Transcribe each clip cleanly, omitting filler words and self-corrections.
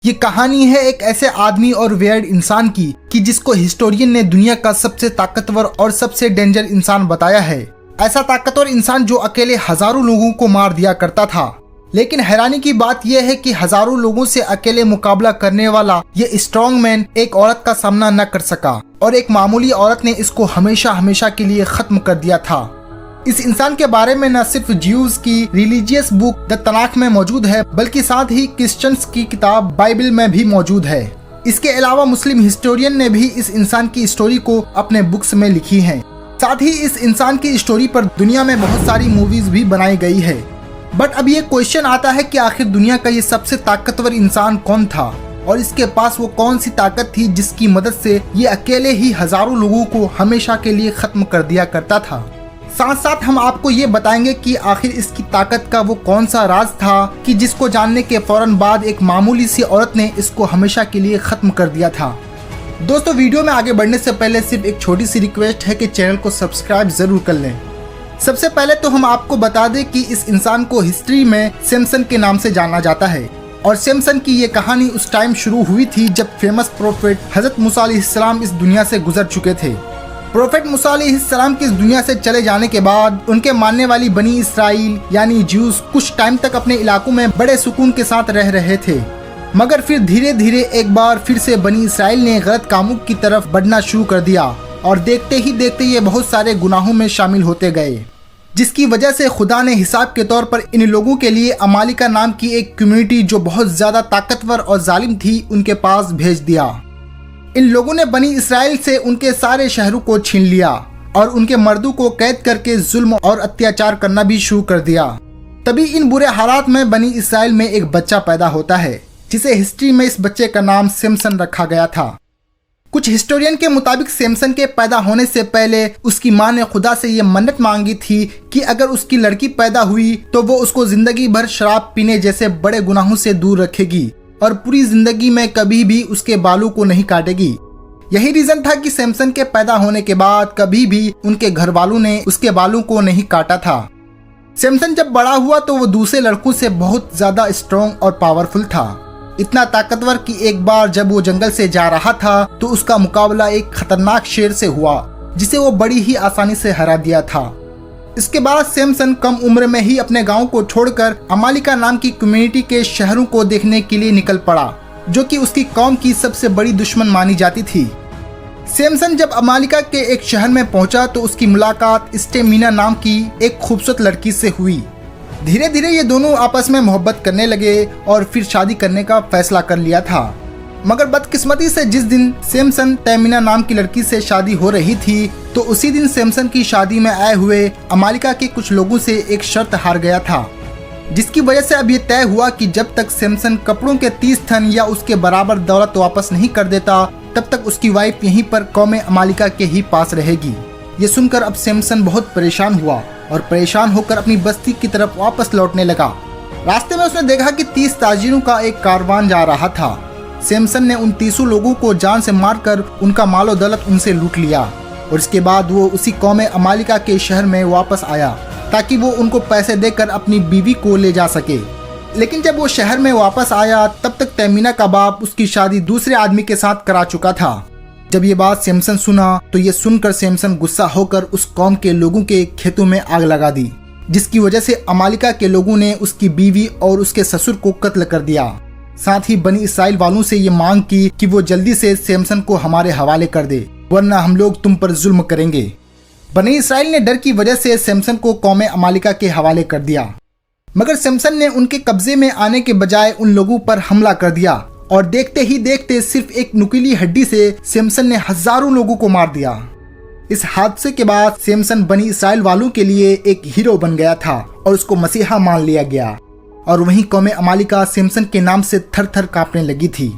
ये कहानी है एक ऐसे आदमी और वेयर्ड इंसान की कि जिसको हिस्टोरियन ने दुनिया का सबसे ताकतवर और सबसे डेंजर इंसान बताया है। ऐसा ताकतवर इंसान जो अकेले हजारों लोगों को मार दिया करता था। लेकिन हैरानी की बात यह है कि हजारों लोगों से अकेले मुकाबला करने वाला ये स्ट्रॉन्ग मैन एक औरत का सामना न कर सका और एक मामूली औरत ने इसको हमेशा हमेशा के लिए खत्म कर दिया था। इस इंसान के बारे में न सिर्फ ज्यूज की रिलीजियस बुक द तनाख में मौजूद है, बल्कि साथ ही क्रिश्चियंस की किताब बाइबल में भी मौजूद है। इसके अलावा मुस्लिम हिस्टोरियन ने भी इस इंसान की स्टोरी को अपने बुक्स में लिखी है। साथ ही इस इंसान की स्टोरी पर दुनिया में बहुत सारी मूवीज भी बनाई गई है। बट अब ये क्वेश्चन आता है कि आखिर दुनिया का ये सबसे ताकतवर इंसान कौन था और इसके पास वो कौन सी ताकत थी जिसकी मदद से ये अकेले ही हजारों लोगों को हमेशा के लिए खत्म कर दिया करता था। साथ साथ हम आपको ये बताएंगे कि आखिर इसकी ताकत का वो कौन सा राज था कि जिसको जानने के फौरन बाद एक मामूली सी औरत ने इसको हमेशा के लिए खत्म कर दिया था। दोस्तों, वीडियो में आगे बढ़ने से पहले सिर्फ एक छोटी सी रिक्वेस्ट है कि चैनल को सब्सक्राइब जरूर कर लें। सबसे पहले तो हम आपको बता दें कि इस इंसान को हिस्ट्री में सैमसन के नाम से जाना जाता है और सैमसन की ये कहानी उस टाइम शुरू हुई थी जब फेमस प्रोफेट हजरत मूसा अलैहिस्सलाम इस दुनिया से गुजर चुके थे। प्रोफेट मूसा अलैहिस्सलाम के इस दुनिया से चले जाने के बाद उनके मानने वाली बनी इसराइल यानी ज्यूज कुछ टाइम तक अपने इलाकों में बड़े सुकून के साथ रह रहे थे, मगर फिर धीरे धीरे एक बार फिर से बनी इसराइल ने गलत कामों की तरफ बढ़ना शुरू कर दिया और देखते ही देखते ये बहुत सारे गुनाहों में शामिल होते गए, जिसकी वजह से खुदा ने हिसाब के तौर पर इन लोगों के लिए अमालिका नाम की एक कम्युनिटी जो बहुत ज्यादा ताकतवर और जालिम थी उनके पास भेज दिया। इन लोगों ने बनी इसराइल से उनके सारे शहरों को छीन लिया और उनके मर्दों को कैद करके जुल्म और अत्याचार करना भी शुरू कर दिया। तभी इन बुरे हालात में बनी इसराइल में एक बच्चा पैदा होता है जिसे हिस्ट्री में इस बच्चे का नाम सैमसन रखा गया था। कुछ हिस्टोरियन के मुताबिक सैमसन के पैदा होने से पहले उसकी मां ने खुदा से ये मन्नत मांगी थी कि अगर उसकी लड़की पैदा हुई तो वो उसको जिंदगी भर शराब पीने जैसे बड़े गुनाहों से दूर रखेगी और पूरी जिंदगी में कभी भी उसके बालों को नहीं काटेगी। यही रीजन था कि सैमसन के पैदा होने के बाद कभी भी उनके घर वालों ने उसके बालों को नहीं काटा था। सैमसन जब बड़ा हुआ तो वो दूसरे लड़कों से बहुत ज्यादा स्ट्रॉन्ग और पावरफुल था, इतना ताकतवर कि एक बार जब वो जंगल से जा रहा था तो उसका मुकाबला एक खतरनाक शेर से हुआ जिसे वो बड़ी ही आसानी से हरा दिया था। इसके बाद सैमसन कम उम्र में ही अपने गांव को छोड़कर अमालिका नाम की कम्युनिटी के शहरों को देखने के लिए निकल पड़ा, जो कि उसकी कौम की सबसे बड़ी दुश्मन मानी जाती थी। सैमसन जब अमालिका के एक शहर में पहुंचा तो उसकी मुलाकात स्टेमिना नाम की एक खूबसूरत लड़की से हुई। धीरे धीरे ये दोनों आपस में मोहब्बत करने लगे और फिर शादी करने का फैसला कर लिया था। मगर बदकिस्मती से जिस दिन सैमसन तैमिना नाम की लड़की से शादी हो रही थी तो उसी दिन सैमसन की शादी में आए हुए अमालिका के कुछ लोगों से एक शर्त हार गया था, जिसकी वजह से अब ये तय हुआ कि जब तक सैमसन कपड़ों के 30 थन या उसके बराबर दौलत वापस नहीं कर देता तब तक उसकी वाइफ यहीं पर कौम अमालिका के ही पास रहेगी। ये सुनकर अब सैमसन बहुत परेशान हुआ और परेशान होकर अपनी बस्ती की तरफ वापस लौटने लगा। रास्ते में उसने देखा कि 30 ताजिरों का एक कारवान जा रहा था। सैमसन ने उन 30 लोगों को जान से मारकर उनका मालो दौलत उनसे लूट लिया और इसके बाद वो उसी कौम अमालिका के शहर में वापस आया ताकि वो उनको पैसे देकर अपनी बीवी को ले जा सके। लेकिन जब वो शहर में वापस आया तब तक तैमिना का बाप उसकी शादी दूसरे आदमी के साथ करा चुका था। जब ये बात सैमसन सुना तो ये सुनकर सैमसन गुस्सा होकर उस कौम के लोगों के खेतों में आग लगा दी, जिसकी वजह से अमालिका के लोगों ने उसकी बीवी और उसके ससुर को कत्ल कर दिया। साथ ही बनी इसराइल वालों से ये मांग की कि वो जल्दी से सैमसन को हमारे हवाले कर दे, वरना हम लोग तुम पर जुल्म करेंगे। बनी इसराइल ने डर की वजह से सैमसन को कौम अमालिका के हवाले कर दिया, मगर सैमसन ने उनके कब्जे में आने के बजाय उन लोगों पर हमला कर दिया और देखते ही देखते सिर्फ एक नुकीली हड्डी से सैमसन ने हजारों लोगों को मार दिया। इस हादसे के बाद सैमसन बनी इसराइल वालों के लिए एक हीरो बन गया था और उसको मसीहा मान लिया गया और वहीं कौम अमालिका सैमसन के नाम से थर थर कांपने लगी थी।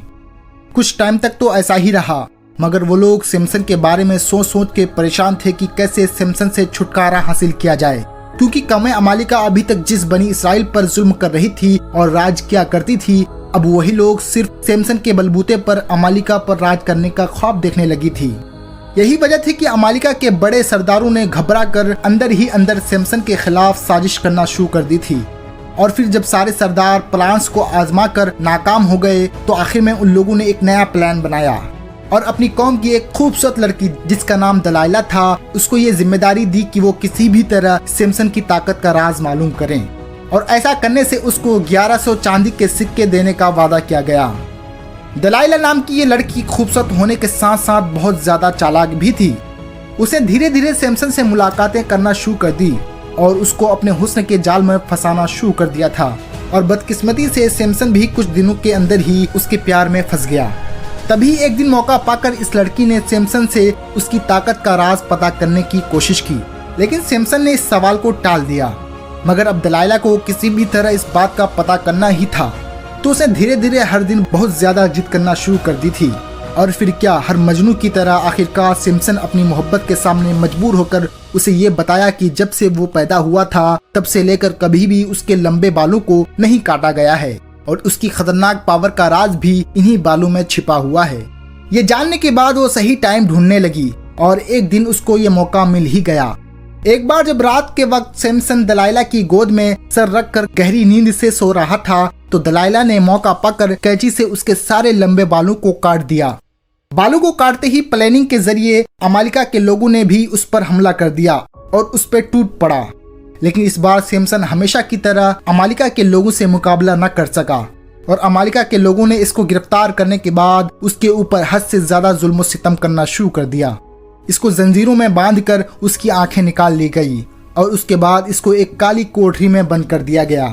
कुछ टाइम तक तो ऐसा ही रहा, मगर वो लोग सैमसन के बारे में सोच सोच के परेशान थे कि कैसे सैमसन से छुटकारा हासिल किया जाए, क्योंकि कौम अमालिका अभी तक जिस बनी इसराइल पर जुल्म कर रही थी और राज किया करती थी, अब वही लोग सिर्फ सैमसन के बलबूते पर अमालिका पर राज करने का ख्वाब देखने लगी थी। यही वजह थी कि अमालिका के बड़े सरदारों ने घबरा कर अंदर ही अंदर सैमसन के खिलाफ साजिश करना शुरू कर दी थी। और फिर जब सारे सरदार प्लान्स को आजमा कर नाकाम हो गए तो आखिर में उन लोगों ने एक नया प्लान बनाया और अपनी कौम की एक खूबसूरत लड़की जिसका नाम दलाइला था उसको ये जिम्मेदारी दी कि वो किसी भी तरह सैमसन की ताकत का राज मालूम करें और ऐसा करने से उसको 1100 चांदी के सिक्के देने का वादा किया गया। दलाइला नाम की ये लड़की खूबसूरत होने के साथ साथ बहुत ज्यादा चालाक भी थी। उसे धीरे धीरे सैमसन से मुलाकातें करना शुरू कर दी और उसको अपने हुस्न के जाल में फंसाना शुरू कर दिया था और बदकिस्मती से सैमसन भी कुछ दिनों के अंदर ही उसके प्यार में फंस गया। तभी एक दिन मौका पाकर इस लड़की ने सैमसन से उसकी ताकत का राज पता करने की कोशिश की, लेकिन सैमसन ने इस सवाल को टाल दिया। मगर अब दलाइला को किसी भी तरह इस बात का पता करना ही था, तो उसे धीरे धीरे हर दिन बहुत ज्यादा जिद करना शुरू कर दी थी। और फिर क्या, हर मजनू की तरह आखिरकार सैमसन अपनी मोहब्बत के सामने मजबूर होकर उसे ये बताया कि जब से वो पैदा हुआ था तब से लेकर कभी भी उसके लंबे बालों को नहीं काटा गया है और उसकी खतरनाक पावर का राज भी इन्हीं बालों में छिपा हुआ है। ये जानने के बाद वो सही टाइम ढूंढने लगी और एक दिन उसको ये मौका मिल ही गया। एक बार जब रात के वक्त सैमसन दलाइला की गोद में सर रखकर गहरी नींद से सो रहा था तो दलाइला ने मौका पाकर कैंची से उसके सारे लंबे बालों को काट दिया। बालों को काटते ही प्लानिंग के जरिए अमालिका के लोगों ने भी उस पर हमला कर दिया और उस पर टूट पड़ा। लेकिन इस बार सैमसन हमेशा की तरह अमालिका के लोगों से मुकाबला न कर सका और अमालिका के लोगों ने इसको गिरफ्तार करने के बाद उसके ऊपर हद से ज्यादा जुल्म सितम करना शुरू कर दिया। इसको जंजीरों में बांधकर उसकी आंखें निकाल ली गई और उसके बाद इसको एक काली कोठरी में बंद कर दिया गया।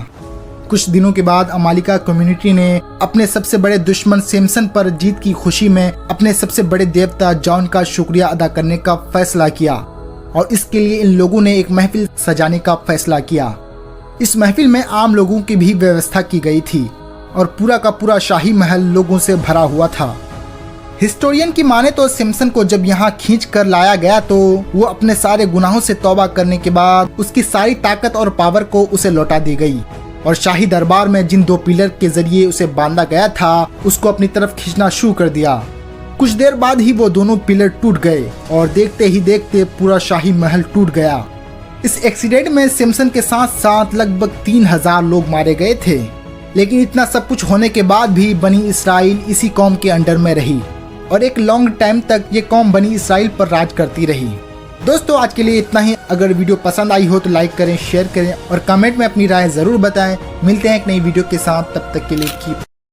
कुछ दिनों के बाद अमालिका कम्युनिटी ने अपने सबसे बड़े दुश्मन सैमसन पर जीत की खुशी में अपने सबसे बड़े देवता जॉन का शुक्रिया अदा करने का फैसला किया और इसके लिए इन लोगों ने एक महफिल सजाने का फैसला किया। इस महफिल में आम लोगों की भी व्यवस्था की गई थी और पूरा का पूरा शाही महल लोगों से भरा हुआ था। हिस्टोरियन की माने तो सैमसन को जब यहाँ खींच कर लाया गया तो वो अपने सारे गुनाहों से तौबा करने के बाद उसकी सारी ताकत और पावर को उसे लौटा दी गई और शाही दरबार में जिन 2 पिलर के जरिए उसे बांधा गया था उसको अपनी तरफ खींचना शुरू कर दिया। कुछ देर बाद ही वो दोनों पिलर टूट गए और देखते ही देखते पूरा शाही महल टूट गया। इस एक्सीडेंट में सैमसन के साथ साथ लगभग 3000 लोग मारे गए थे। लेकिन इतना सब कुछ होने के बाद भी बनी इसराइल इसी कौम के अंडर में रही और एक लॉन्ग टाइम तक ये कौम बनी इसराइल पर राज करती रही। दोस्तों आज के लिए इतना ही। अगर वीडियो पसंद आई हो तो लाइक करें, शेयर करें और कमेंट में अपनी राय जरूर बताएं। मिलते हैं एक नई वीडियो के साथ, तब तक के लिए कीप